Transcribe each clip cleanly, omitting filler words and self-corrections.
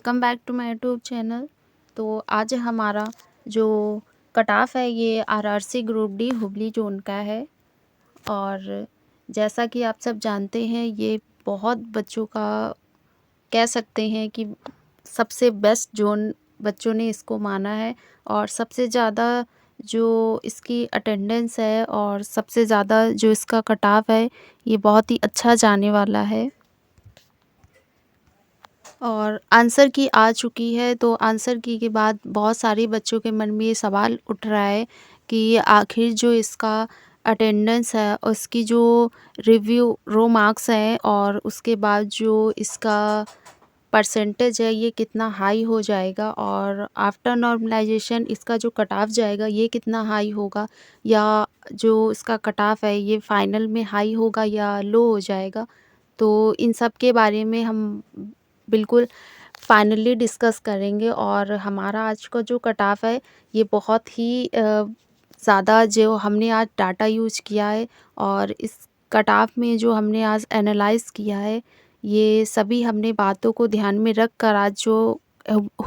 Welcome back to my YouTube channel. तो आज हमारा जो कट ऑफ है ये RRC group D Hubli zone का है। और जैसा कि आप सब जानते हैं ये बहुत बच्चों का कह सकते हैं कि सबसे बेस्ट जोन बच्चों ने इसको माना है। और सबसे ज़्यादा जो इसकी अटेंडेंस है और सबसे ज़्यादा जो इसका कट ऑफ है ये बहुत ही अच्छा जाने वाला है। और आंसर की आ चुकी है, तो आंसर की के बाद बहुत सारे बच्चों के मन में ये सवाल उठ रहा है कि आखिर जो इसका अटेंडेंस है उसकी जो रिव्यू रो मार्क्स हैं और उसके बाद जो इसका परसेंटेज है ये कितना हाई हो जाएगा, और आफ्टर नॉर्मलाइजेशन इसका जो कट ऑफ जाएगा ये कितना हाई होगा, या जो इसका कट ऑफ है ये फाइनल में हाई होगा या लो हो जाएगा। तो इन सब के बारे में हम बिल्कुल फाइनली डिस्कस करेंगे। और हमारा आज का जो कट ऑफ है ये बहुत ही ज़्यादा जो हमने आज डाटा यूज़ किया है और इस कट ऑफ में जो हमने आज एनालाइज़ किया है ये सभी हमने बातों को ध्यान में रख कर आज जो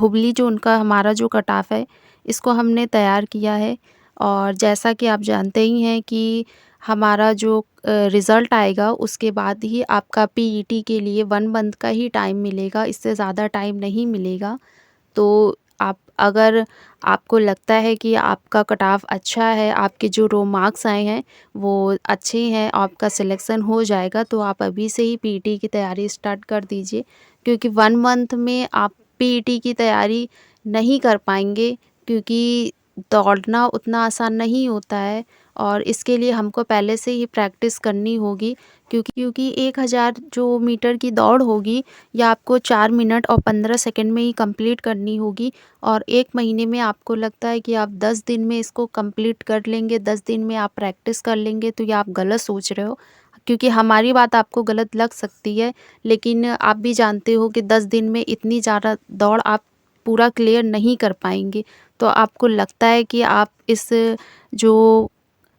हुबली जो उनका हमारा जो कट ऑफ है इसको हमने तैयार किया है। और जैसा कि आप जानते ही हैं कि हमारा जो रिज़ल्ट आएगा उसके बाद ही आपका पीईटी के लिए 1 मंथ का ही टाइम मिलेगा, इससे ज़्यादा टाइम नहीं मिलेगा। तो आप अगर आपको लगता है कि आपका कट ऑफ अच्छा है, आपके जो रो मार्क्स आए हैं वो अच्छे हैं, आपका सिलेक्शन हो जाएगा, तो आप अभी से ही पीईटी की तैयारी स्टार्ट कर दीजिए। क्योंकि 1 मंथ में आप पीईटी की तैयारी नहीं कर पाएंगे, क्योंकि दौड़ना उतना आसान नहीं होता है और इसके लिए हमको पहले से ही प्रैक्टिस करनी होगी। क्योंकि 1000 जो मीटर की दौड़ होगी या आपको 4 मिनट और 15 सेकंड में ही कंप्लीट करनी होगी, और 1 महीने में आपको लगता है कि आप 10 दिन में इसको कंप्लीट कर लेंगे, 10 दिन में आप प्रैक्टिस कर लेंगे, तो ये आप गलत सोच रहे हो। क्योंकि हमारी बात आपको गलत लग सकती है, लेकिन आप भी जानते हो कि 10 दिन में इतनी ज़्यादा दौड़ आप पूरा क्लियर नहीं कर पाएंगे। तो आपको लगता है कि आप इस जो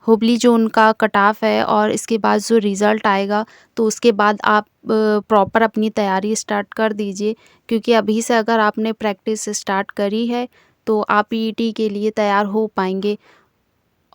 हुबली जो उनका कट ऑफ है और इसके बाद जो रिज़ल्ट आएगा तो उसके बाद आप प्रॉपर अपनी तैयारी स्टार्ट कर दीजिए। क्योंकि अभी से अगर आपने प्रैक्टिस स्टार्ट करी है तो आप पीईटी के लिए तैयार हो पाएंगे।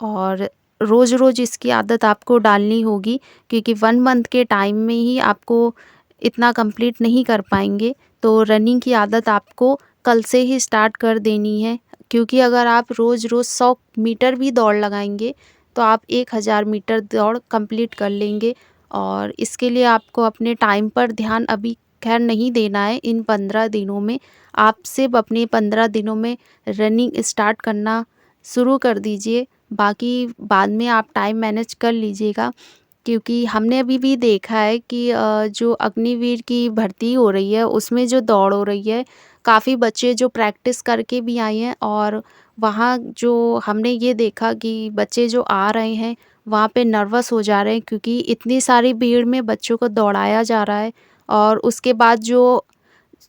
और रोज़-रोज़ इसकी आदत आपको डालनी होगी, क्योंकि 1 मंथ के टाइम में ही आपको इतना कंप्लीट नहीं कर पाएंगे। तो रनिंग की आदत आपको कल से ही स्टार्ट कर देनी है, क्योंकि अगर आप रोज़-रोज़ 100 मीटर भी दौड़ लगाएंगे तो आप 1000 मीटर दौड़ कंप्लीट कर लेंगे। और इसके लिए आपको अपने टाइम पर ध्यान अभी खैर नहीं देना है इन 15 दिनों में। आप सिर्फ अपने 15 दिनों में रनिंग स्टार्ट करना शुरू कर दीजिए, बाकी बाद में आप टाइम मैनेज कर लीजिएगा। क्योंकि हमने अभी भी देखा है कि जो अग्निवीर की भर्ती हो रही है उसमें जो दौड़ हो रही है, काफ़ी बच्चे जो प्रैक्टिस करके भी आए हैं, और वहाँ जो हमने ये देखा कि बच्चे जो आ रहे हैं वहाँ पे नर्वस हो जा रहे हैं, क्योंकि इतनी सारी भीड़ में बच्चों को दौड़ाया जा रहा है। और उसके बाद जो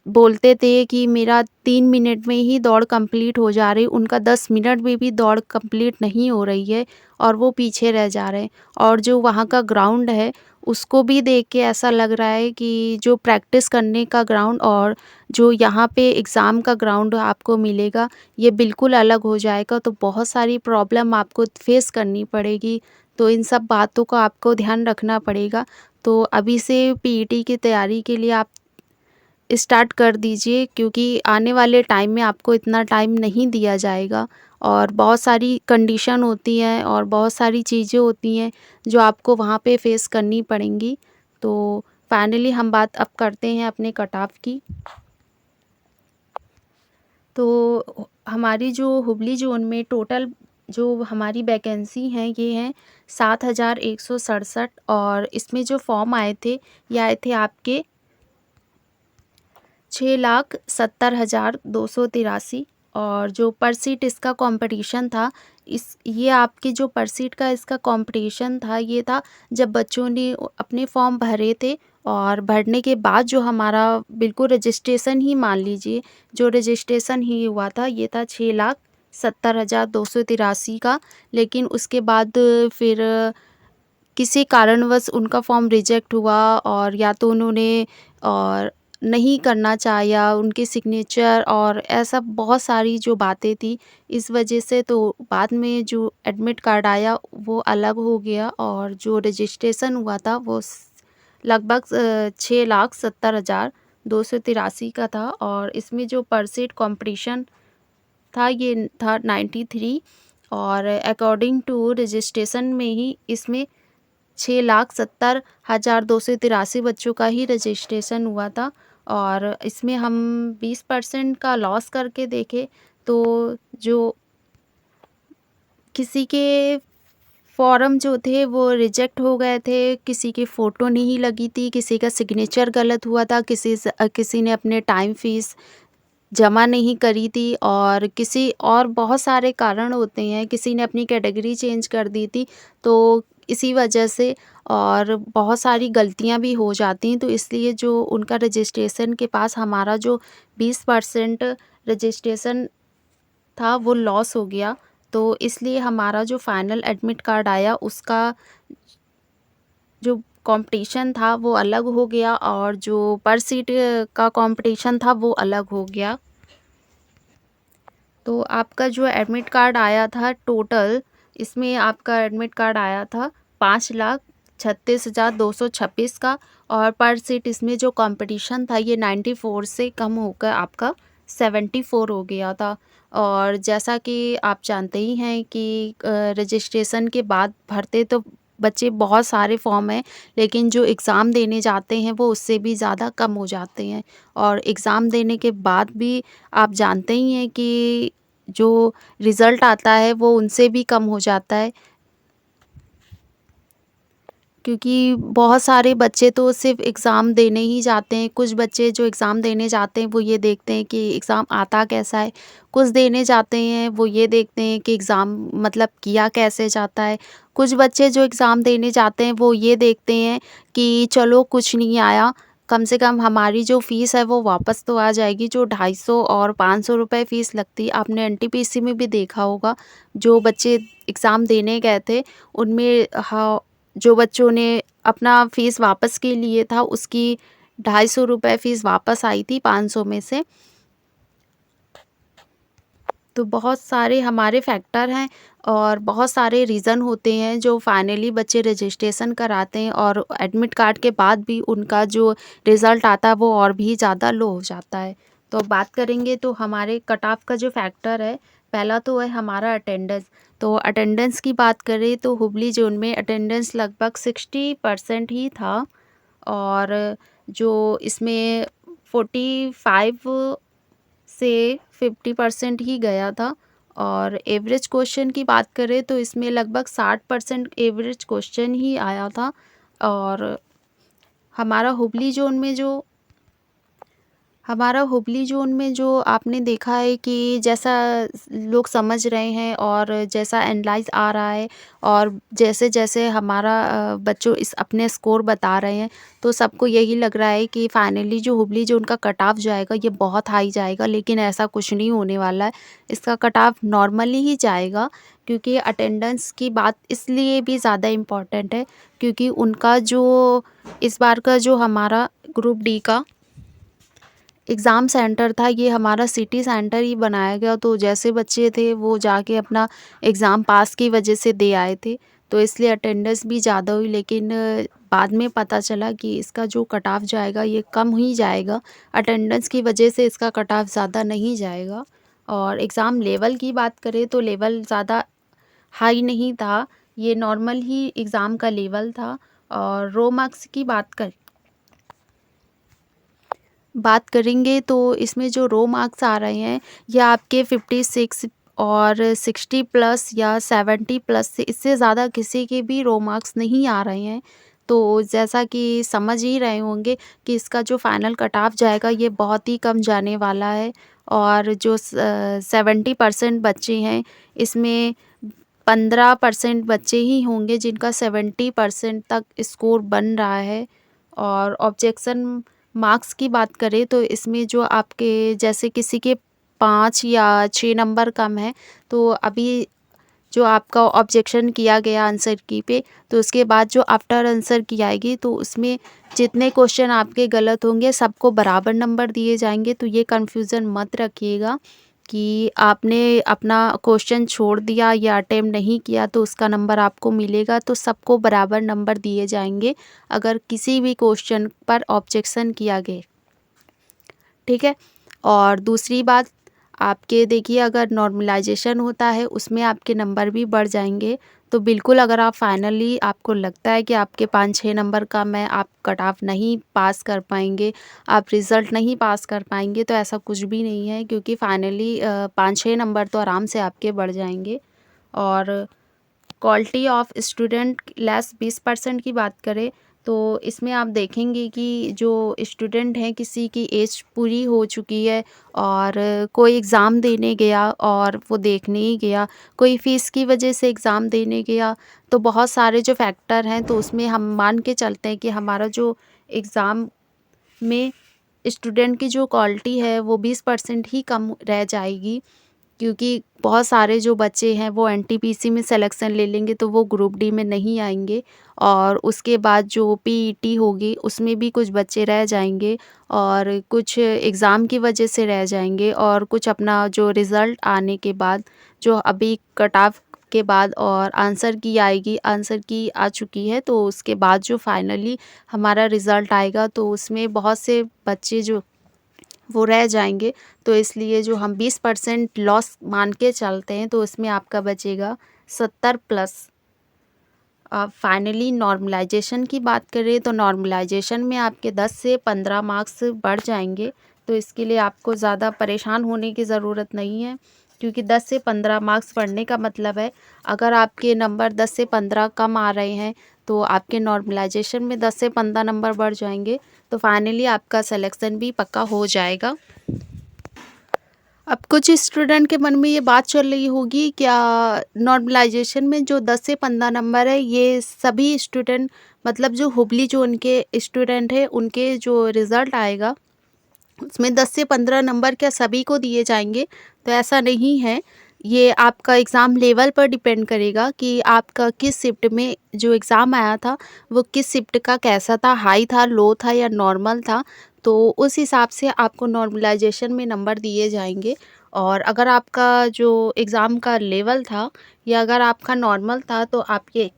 बोलते थे कि मेरा 3 मिनट में ही दौड़ कंप्लीट हो जा रही, उनका 10 मिनट में भी दौड़ कंप्लीट नहीं हो रही है और वो पीछे रह जा रहे हैं। और जो वहाँ का ग्राउंड है उसको भी देख के ऐसा लग रहा है कि जो प्रैक्टिस करने का ग्राउंड और जो यहाँ पे एग्ज़ाम का ग्राउंड आपको मिलेगा ये बिल्कुल अलग हो जाएगा। तो बहुत सारी प्रॉब्लम आपको फेस करनी पड़ेगी, तो इन सब बातों का आपको ध्यान रखना पड़ेगा। तो अभी से पीईटी की तैयारी के लिए आप स्टार्ट कर दीजिए, क्योंकि आने वाले टाइम में आपको इतना टाइम नहीं दिया जाएगा और बहुत सारी कंडीशन होती हैं और बहुत सारी चीज़ें होती हैं जो आपको वहाँ पे फेस करनी पड़ेंगी। तो फाइनली हम बात अब करते हैं अपने कट ऑफ की। तो हमारी जो हुबली जोन में टोटल जो हमारी वैकेंसी हैं ये हैं 7167, और इसमें जो फॉर्म आए थे ये आए थे आपके 6,70,283। और जो पर सीट इसका कंपटीशन था, इस ये आपके जो पर सीट का इसका कंपटीशन था ये था जब बच्चों ने अपने फॉर्म भरे थे, और भरने के बाद जो हमारा बिल्कुल रजिस्ट्रेशन ही मान लीजिए, जो रजिस्ट्रेशन ही हुआ था ये था 6,70,283 का। लेकिन उसके बाद फिर किसी कारणवश उनका फॉर्म रिजेक्ट हुआ, और या तो उन्होंने और नहीं करना चाहा, उनके सिग्नेचर और ऐसा बहुत सारी जो बातें थी, इस वजह से तो बाद में जो एडमिट कार्ड आया वो अलग हो गया और जो रजिस्ट्रेशन हुआ था वो लगभग 6,70,283 का था और इसमें जो परसेंट कंपटीशन था ये था 93 और अकॉर्डिंग टू रजिस्ट्रेशन में ही इसमें 6,70,283 बच्चों का ही रजिस्ट्रेशन हुआ था और इसमें हम 20% का लॉस करके देखें तो जो किसी के फॉर्म जो थे वो रिजेक्ट हो गए थे, किसी की फ़ोटो नहीं लगी थी, किसी का सिग्नेचर गलत हुआ था, किसी ने अपने टाइम फ़ीस जमा नहीं करी थी और किसी और बहुत सारे कारण होते हैं, किसी ने अपनी कैटेगरी चेंज कर दी थी, तो इसी वजह से और बहुत सारी गलतियां भी हो जाती हैं, तो इसलिए जो उनका रजिस्ट्रेशन के पास हमारा जो 20% रजिस्ट्रेशन था वो लॉस हो गया। तो इसलिए हमारा जो फाइनल एडमिट कार्ड आया उसका जो कंपटीशन था वो अलग हो गया और जो पर सीट का कंपटीशन था वो अलग हो गया। तो आपका जो एडमिट कार्ड आया था टोटल, इसमें आपका एडमिट कार्ड आया था 5,36,226 का और पर सीट इसमें जो कंपटीशन था ये 94 से कम होकर आपका 74 हो गया था। और जैसा कि आप जानते ही हैं कि रजिस्ट्रेशन के बाद भरते तो बच्चे बहुत सारे फॉर्म हैं, लेकिन जो एग्ज़ाम देने जाते हैं वो उससे भी ज़्यादा कम हो जाते हैं और एग्ज़ाम देने के बाद भी आप जानते ही हैं कि जो रिज़ल्ट आता है वो उनसे भी कम हो जाता है, क्योंकि बहुत सारे बच्चे तो सिर्फ़ एग्ज़ाम देने ही जाते हैं। कुछ बच्चे जो एग्ज़ाम देने जाते हैं वो ये देखते हैं कि एग्ज़ाम आता कैसा है। कुछ देने जाते हैं वो ये देखते हैं कि एग्ज़ाम मतलब किया कैसे जाता है। कुछ बच्चे जो एग्ज़ाम देने जाते हैं वो ये देखते हैं कि चलो कुछ नहीं आया, कम से कम हमारी जो फ़ीस है वो वापस तो आ जाएगी। जो 250 और 500 रुपए फ़ीस लगती है, आपने एनटीपीसी में भी देखा होगा, जो बच्चे एग्ज़ाम देने गए थे उनमें जो बच्चों ने अपना फ़ीस वापस के लिए था उसकी 250 रुपए फ़ीस वापस आई थी 500 में से। तो बहुत सारे हमारे फैक्टर हैं और बहुत सारे रीज़न होते हैं जो फाइनली बच्चे रजिस्ट्रेशन कराते हैं और एडमिट कार्ड के बाद भी उनका जो रिज़ल्ट आता है वो और भी ज़्यादा लो हो जाता है। तो अब बात करेंगे तो हमारे कट ऑफ का जो फैक्टर है, पहला तो है हमारा अटेंडेंस। तो अटेंडेंस की बात करें तो हुबली ज़ोन में अटेंडेंस लगभग 60% ही था और जो इसमें 45 से 50% ही गया था और एवरेज क्वेश्चन की बात करें तो इसमें लगभग 60% एवरेज क्वेश्चन ही आया था और हमारा हुबली ज़ोन में जो आपने देखा है कि जैसा लोग समझ रहे हैं और जैसा एनालाइज़ आ रहा है और जैसे-जैसे हमारा बच्चों इस अपने स्कोर बता रहे हैं, तो सबको यही लग रहा है कि फाइनली जो हुबली ज़ोन का कट ऑफ जाएगा ये बहुत हाई जाएगा, लेकिन ऐसा कुछ नहीं होने वाला है। इसका कट ऑफ नॉर्मली ही जाएगा, क्योंकि अटेंडेंस की बात इसलिए भी ज़्यादा इम्पोर्टेंट है क्योंकि उनका जो इस बार का जो हमारा ग्रुप डी का एग्ज़ाम सेंटर था, ये हमारा सिटी सेंटर ही बनाया गया, तो जैसे बच्चे थे वो जाके अपना एग्ज़ाम पास की वजह से दे आए थे, तो इसलिए अटेंडेंस भी ज़्यादा हुई, लेकिन बाद में पता चला कि इसका जो कट ऑफ जाएगा ये कम ही जाएगा। अटेंडेंस की वजह से इसका कट ऑफ ज़्यादा नहीं जाएगा। और एग्ज़ाम लेवल की बात करें तो लेवल ज़्यादा हाई नहीं था, ये नॉर्मल ही एग्ज़ाम का लेवल था। और रो मार्क्स की बात करेंगे तो इसमें जो रो मार्क्स आ रहे हैं ये आपके 56 और 60 प्लस या 70 प्लस से इससे ज़्यादा किसी के भी रो मार्क्स नहीं आ रहे हैं। तो जैसा कि समझ ही रहे होंगे कि इसका जो फाइनल कट ऑफ जाएगा ये बहुत ही कम जाने वाला है और जो 70% बच्चे हैं इसमें 15% बच्चे ही होंगे जिनका 70% तक स्कोर बन रहा है। और ऑब्जेक्शन मार्क्स की बात करें तो इसमें जो आपके जैसे किसी के 5 या 6 नंबर कम है, तो अभी जो आपका ऑब्जेक्शन किया गया आंसर की पे, तो उसके बाद जो आफ्टर आंसर की आएगी तो उसमें जितने क्वेश्चन आपके गलत होंगे सबको बराबर नंबर दिए जाएंगे। तो ये कन्फ्यूज़न मत रखिएगा कि आपने अपना क्वेश्चन छोड़ दिया या अटेम्प्ट नहीं किया तो उसका नंबर आपको मिलेगा। तो सबको बराबर नंबर दिए जाएंगे अगर किसी भी क्वेश्चन पर ऑब्जेक्शन किया गया, ठीक है। और दूसरी बात, आपके देखिए अगर नॉर्मलाइजेशन होता है उसमें आपके नंबर भी बढ़ जाएंगे। तो बिल्कुल अगर आप फाइनली आपको लगता है कि आपके 5-6 नंबर का मैं आप कट ऑफ नहीं पास कर पाएंगे, आप रिज़ल्ट नहीं पास कर पाएंगे, तो ऐसा कुछ भी नहीं है, क्योंकि फाइनली 5-6 नंबर तो आराम से आपके बढ़ जाएंगे। और क्वालिटी ऑफ स्टूडेंट लेस 20% की बात करें तो इसमें आप देखेंगे कि जो स्टूडेंट हैं किसी की एज पूरी हो चुकी है और कोई एग्ज़ाम देने गया और वो देखने ही गया, कोई फ़ीस की वजह से एग्ज़ाम देने गया, तो बहुत सारे जो फैक्टर हैं तो उसमें हम मान के चलते हैं कि हमारा जो एग्ज़ाम में स्टूडेंट की जो क्वालिटी है वो 20% ही कम रह जाएगी, क्योंकि बहुत सारे जो बच्चे हैं वो एनटीपीसी में सिलेक्शन ले लेंगे तो वो ग्रुप डी में नहीं आएंगे। और उसके बाद जो पीईटी होगी उसमें भी कुछ बच्चे रह जाएंगे और कुछ एग्ज़ाम की वजह से रह जाएंगे और कुछ अपना जो रिज़ल्ट आने के बाद जो अभी कट ऑफ के बाद और आंसर की आएगी, आंसर की आ चुकी है तो उसके बाद जो फाइनली हमारा रिज़ल्ट आएगा तो उसमें बहुत से बच्चे जो वो रह जाएंगे। तो इसलिए जो हम 20% लॉस मान के चलते हैं तो उसमें आपका बचेगा 70+। अब फाइनली नॉर्मलाइजेशन की बात करें तो नॉर्मलाइजेशन में आपके 10 से 15 मार्क्स बढ़ जाएंगे। तो इसके लिए आपको ज़्यादा परेशान होने की ज़रूरत नहीं है, क्योंकि 10 से 15 मार्क्स बढ़ने का मतलब है अगर आपके नंबर 10 से 15 कम आ रहे हैं तो आपके नॉर्मलाइजेशन में 10 से 15 नंबर बढ़ जाएंगे, तो फाइनली आपका सिलेक्शन भी पक्का हो जाएगा। अब कुछ स्टूडेंट के मन में ये बात चल रही होगी, क्या नॉर्मलाइजेशन में जो 10 से 15 नंबर है ये सभी स्टूडेंट, मतलब जो हुबली जोन के स्टूडेंट है उनके जो रिज़ल्ट आएगा उसमें 10 से 15 नंबर क्या सभी को दिए जाएंगे? तो ऐसा नहीं है। ये आपका एग्ज़ाम लेवल पर डिपेंड करेगा कि आपका किस शिफ्ट में जो एग्ज़ाम आया था वो किस शिफ्ट का कैसा था, हाई था, लो था या नॉर्मल था। तो उस हिसाब से आपको नॉर्मलाइजेशन में नंबर दिए जाएंगे। और अगर आपका जो एग्ज़ाम का लेवल था या अगर आपका नॉर्मल था तो आपके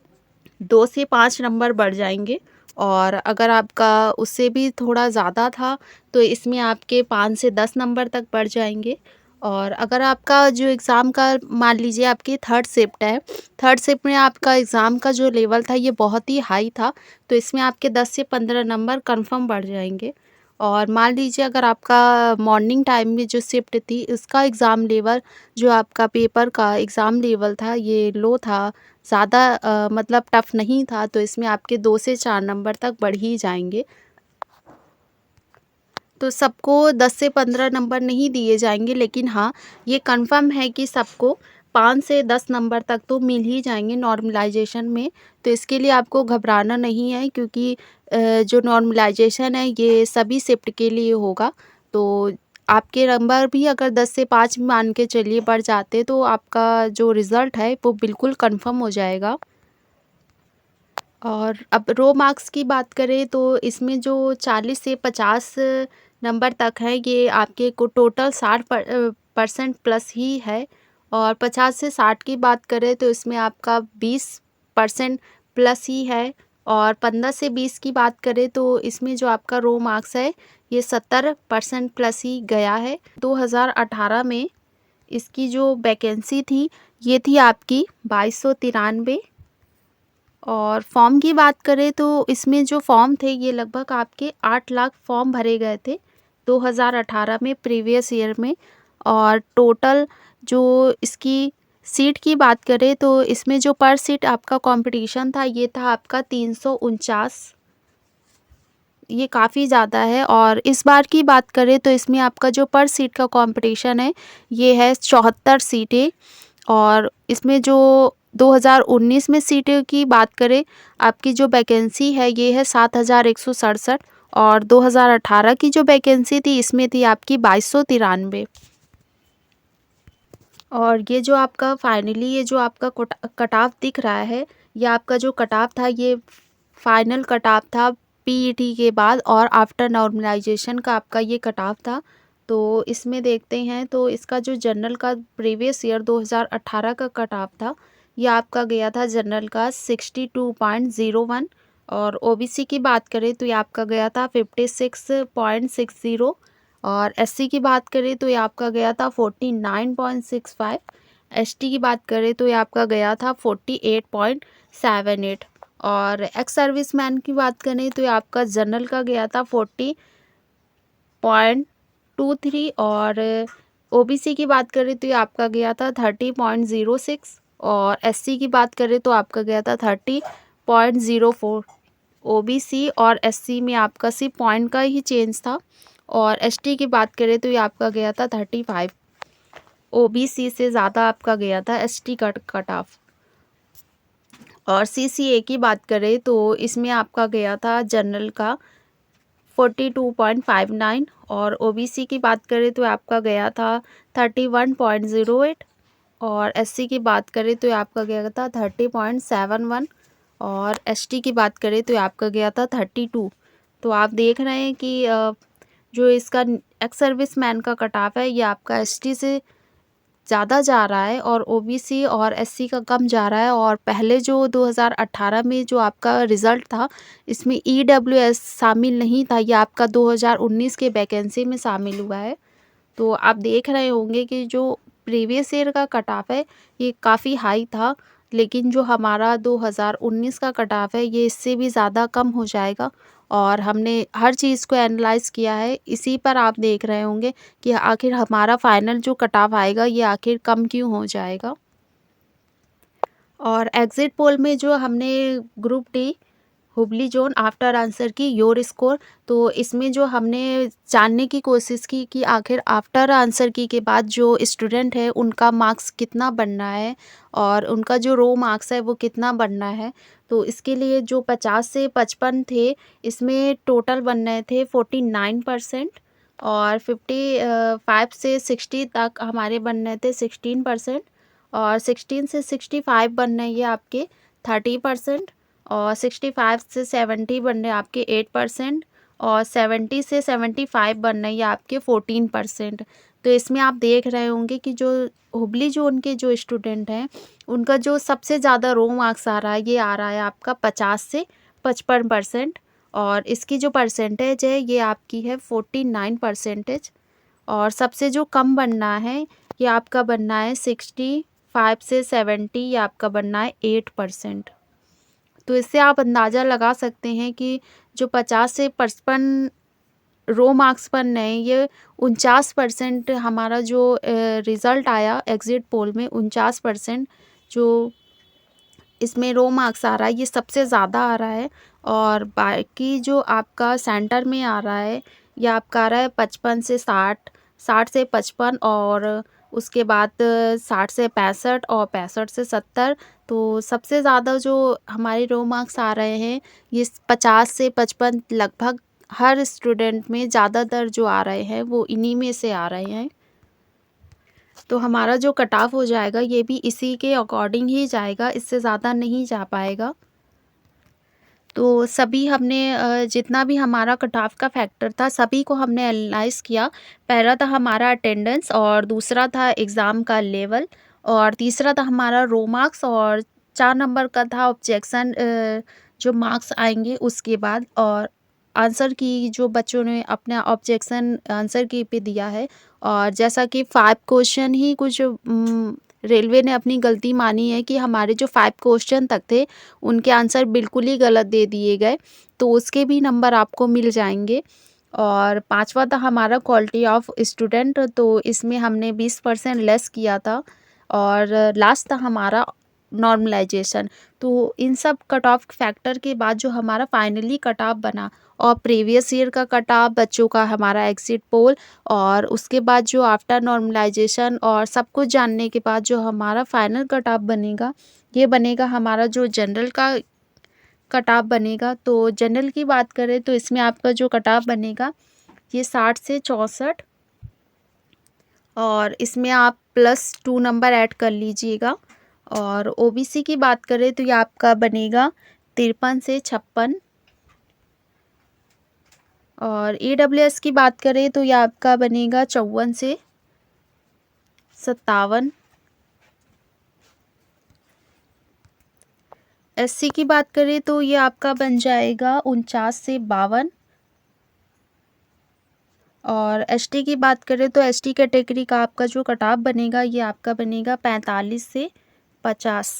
2 से 5 नंबर बढ़ जाएंगे। और अगर आपका उससे भी थोड़ा ज़्यादा था तो इसमें आपके 5 से 10 नंबर तक बढ़ जाएंगे। और अगर आपका जो एग्ज़ाम का मान लीजिए आपकी थर्ड शिफ्ट है, थर्ड शिफ्ट में आपका एग्ज़ाम का जो लेवल था ये बहुत ही हाई था, तो इसमें आपके 10 से 15 नंबर कंफर्म बढ़ जाएंगे। और मान लीजिए अगर आपका मॉर्निंग टाइम में जो शिफ्ट थी उसका एग्ज़ाम लेवल, जो आपका पेपर का एग्ज़ाम लेवल था ये लो था, ज़्यादा मतलब टफ़ नहीं था, तो इसमें आपके 2 से 4 नंबर तक बढ़ ही जाएंगे। तो सबको 10 से 15 नंबर नहीं दिए जाएंगे, लेकिन हाँ ये कंफर्म है कि सबको 5 से 10 नंबर तक तो मिल ही जाएंगे नॉर्मलाइजेशन में। तो इसके लिए आपको घबराना नहीं है, क्योंकि जो नॉर्मलाइजेशन है ये सभी शिफ्ट के लिए होगा। तो आपके नंबर भी अगर 10 से 5 मान के चलिए बढ़ जाते तो आपका जो रिज़ल्ट है वो बिल्कुल कंफर्म हो जाएगा। और अब रो मार्क्स की बात करें तो इसमें जो 40 से 50 नंबर तक है ये आपके को टोटल 60% प्लस ही है। और 50 से 60 की बात करें तो इसमें आपका 20% प्लस ही है। और 15 से 20 की बात करें तो इसमें जो आपका रो मार्क्स है ये 70% प्लस ही गया है। 2018 में इसकी जो वैकेंसी थी ये थी आपकी 2293। और फॉर्म की बात करें तो इसमें जो फॉर्म थे ये लगभग आपके 8 लाख फॉर्म भरे गए थे 2018 में, प्रीवियस ईयर में। और टोटल जो इसकी सीट की बात करें तो इसमें जो पर सीट आपका कंपटीशन था ये था आपका 349, ये काफ़ी ज़्यादा है। और इस बार की बात करें तो इसमें आपका जो पर सीट का कंपटीशन है ये है 74 सीटें। और इसमें जो 2019 में सीटें की बात करें, आपकी जो वैकेंसी है ये है 7167। और 2018 की जो वैकेंसी थी इसमें थी आपकी 2293। और ये जो आपका फाइनली ये जो आपका कट ऑफ दिख रहा है, ये आपका जो कट ऑफ था ये फाइनल कट ऑफ था पीईटी के बाद और आफ्टर नॉर्मलाइजेशन का आपका ये कट ऑफ था। तो इसमें देखते हैं तो इसका जो जनरल का प्रीवियस ईयर 2018 का कट ऑफ था, ये आपका गया था जनरल का 62.01 और ओबीसी की बात करें तो ये आपका गया था 56.60 और एससी की बात करें तो ये आपका गया था 49.65, एसटी की बात करें तो ये आपका गया था 48.78 और एक्स सर्विसमैन की बात करें तो ये आपका जनरल का गया था 40.23 और ओबीसी की बात करें तो ये आपका गया था 30.06 और एससी की बात करें तो आपका गया था 30.04। ओबीसी और एससी में आपका सिर्फ पॉइंट का ही चेंज था और एसटी की बात करें तो ये आपका गया था 35। ओबीसी से ज़्यादा आपका गया था एसटी कट ऑफ। और सीसीए की बात करें तो इसमें आपका गया था जनरल का 42.59 और ओबीसी की बात करें तो आपका गया था 31.08 और एससी की बात करें तो आपका गया था 30.71 और एसटी की बात करें तो आपका गया था 32। तो आप देख रहे हैं कि जो इसका एक्स सर्विसमैन का कट ऑफ है ये आपका एसटी से ज़्यादा जा रहा है और ओबीसी और एससी का कम जा रहा है। और पहले जो 2018 में जो आपका रिज़ल्ट था इसमें ईडब्ल्यूएस शामिल नहीं था, ये आपका 2019 के वैकेंसी में शामिल हुआ है। तो आप देख रहे होंगे कि जो प्रीवियस ईयर का कट ऑफ है ये काफ़ी हाई था, लेकिन जो हमारा 2019 का कट ऑफ है ये इससे भी ज़्यादा कम हो जाएगा। और हमने हर चीज़ को एनालाइज़ किया है, इसी पर आप देख रहे होंगे कि आखिर हमारा फाइनल जो कट ऑफ आएगा ये आखिर कम क्यों हो जाएगा। और एग्ज़िट पोल में जो हमने group D Hubli zone after answer की योर स्कोर, तो इसमें जो हमने जानने की कोशिश की कि आखिर आफ्टर आंसर की के बाद जो स्टूडेंट है उनका मार्क्स कितना बनना है और उनका जो रो मार्क्स है वो कितना बनना है। तो इसके लिए जो 50 से 55 थे इसमें टोटल बनने थे 49% और 55 से 60 तक हमारे बनने थे 16% और 16 से 65 बनने ये आपके 30% और 65 से 70 बनने आपके 8% और 70 से 75 बनने ये आपके 14%। तो इसमें आप देख रहे होंगे कि जो हुबली जोन के जो स्टूडेंट हैं उनका जो सबसे ज़्यादा रो मार्क्स आ रहा है ये आ रहा है आपका 50 से 55% और इसकी जो परसेंटेज है ये आपकी है 49%। और सबसे जो कम बनना है ये आपका बनना है 65 से 70, ये आपका बनना है 8%। तो इससे आप अंदाज़ा लगा सकते हैं कि जो 50 से 55 रो मार्क्स पर नए ये 49% हमारा जो रिज़ल्ट आया एग्ज़िट पोल में 49% जो इसमें रो मार्क्स आ रहा है ये सबसे ज़्यादा आ रहा है। और बाकी जो आपका सेंटर में आ रहा है ये आपका आ रहा है 55 से 60, 60 से 55 और उसके बाद 60 से 65 और 65 से 70। तो सबसे ज़्यादा जो हमारे रो मार्क्स आ रहे हैं ये 50 से 55 लगभग हर स्टूडेंट में ज़्यादातर जो आ रहे हैं वो इन्हीं में से आ रहे हैं। तो हमारा जो कट ऑफ हो जाएगा ये भी इसी के अकॉर्डिंग ही जाएगा, इससे ज़्यादा नहीं जा पाएगा। तो सभी हमने जितना भी हमारा कट ऑफ का फैक्टर था सभी को हमने एनालाइज़ किया। पहला था हमारा अटेंडेंस और दूसरा था एग्ज़ाम का लेवल और तीसरा था हमारा रो मार्क्स और 4 नंबर का था ऑब्जेक्शन जो मार्क्स आएँगे उसके बाद। और आंसर की जो बच्चों ने अपना ऑब्जेक्शन आंसर की पे दिया है और जैसा कि 5 क्वेश्चन ही कुछ रेलवे ने अपनी गलती मानी है कि हमारे जो 5 क्वेश्चन तक थे उनके आंसर बिल्कुल ही गलत दे दिए गए, तो उसके भी नंबर आपको मिल जाएँगे। और पाँचवा था हमारा क्वालिटी ऑफ स्टूडेंट, तो इसमें हमने 20% लेस किया था। और लास्ट था हमारा नॉर्मलाइजेशन। तो इन सब कट ऑफ फैक्टर के बाद जो हमारा फाइनली कट ऑफ बना और प्रीवियस ईयर का कट ऑफ बच्चों का हमारा एग्ज़िट पोल और उसके बाद जो आफ्टर नॉर्मलाइजेशन और सब कुछ जानने के बाद जो हमारा फाइनल कट ऑफ बनेगा, ये बनेगा हमारा जो जनरल का कट ऑफ बनेगा। तो जनरल की बात करें तो इसमें आपका जो कट ऑफ बनेगा ये 60 से 64 और इसमें आप +2 नंबर ऐड कर लीजिएगा। और ओबीसी की बात करें तो ये आपका बनेगा 53 से 56। और ईडब्ल्यूएस की बात करें तो ये आपका बनेगा 54 से 57। एससी की बात करें तो ये आपका बन जाएगा 49 से 52। और एसटी की बात करें तो एसटी कैटेगरी का आपका जो कट ऑफ बनेगा ये आपका बनेगा 45 से 50।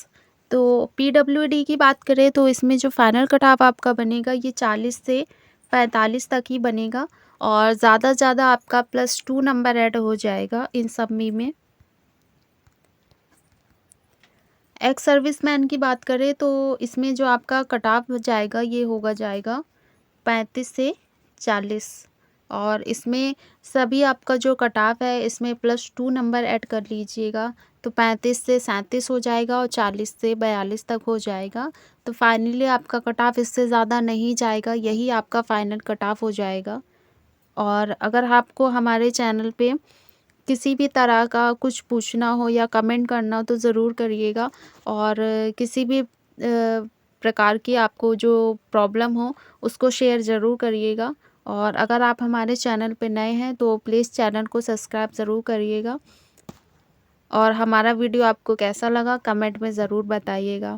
तो पीडब्ल्यूडी की बात करें तो इसमें जो फाइनल कट ऑफ आपका बनेगा ये 40 से 45 तक ही बनेगा। और ज़्यादा से ज़्यादा आपका +2 नंबर ऐड हो जाएगा इन सब में। एक्स सर्विसमैन की बात करें तो इसमें जो आपका कट ऑफ जाएगा ये होगा जाएगा 35 से 40। और इसमें सभी आपका जो कट ऑफ है इसमें +2 नंबर ऐड कर लीजिएगा, तो 35 से 37 हो जाएगा और 40 से 42 तक हो जाएगा। तो फाइनली आपका कट ऑफ इससे ज़्यादा नहीं जाएगा, यही आपका फाइनल कट ऑफ हो जाएगा। और अगर आपको हमारे चैनल पे किसी भी तरह का कुछ पूछना हो या कमेंट करना हो तो ज़रूर करिएगा। और किसी भी प्रकार की आपको जो प्रॉब्लम हो उसको शेयर ज़रूर करिएगा। और अगर आप हमारे चैनल पे नए हैं तो प्लीज़ चैनल को सब्सक्राइब ज़रूर करिएगा। और हमारा वीडियो आपको कैसा लगा कमेंट में ज़रूर बताइएगा।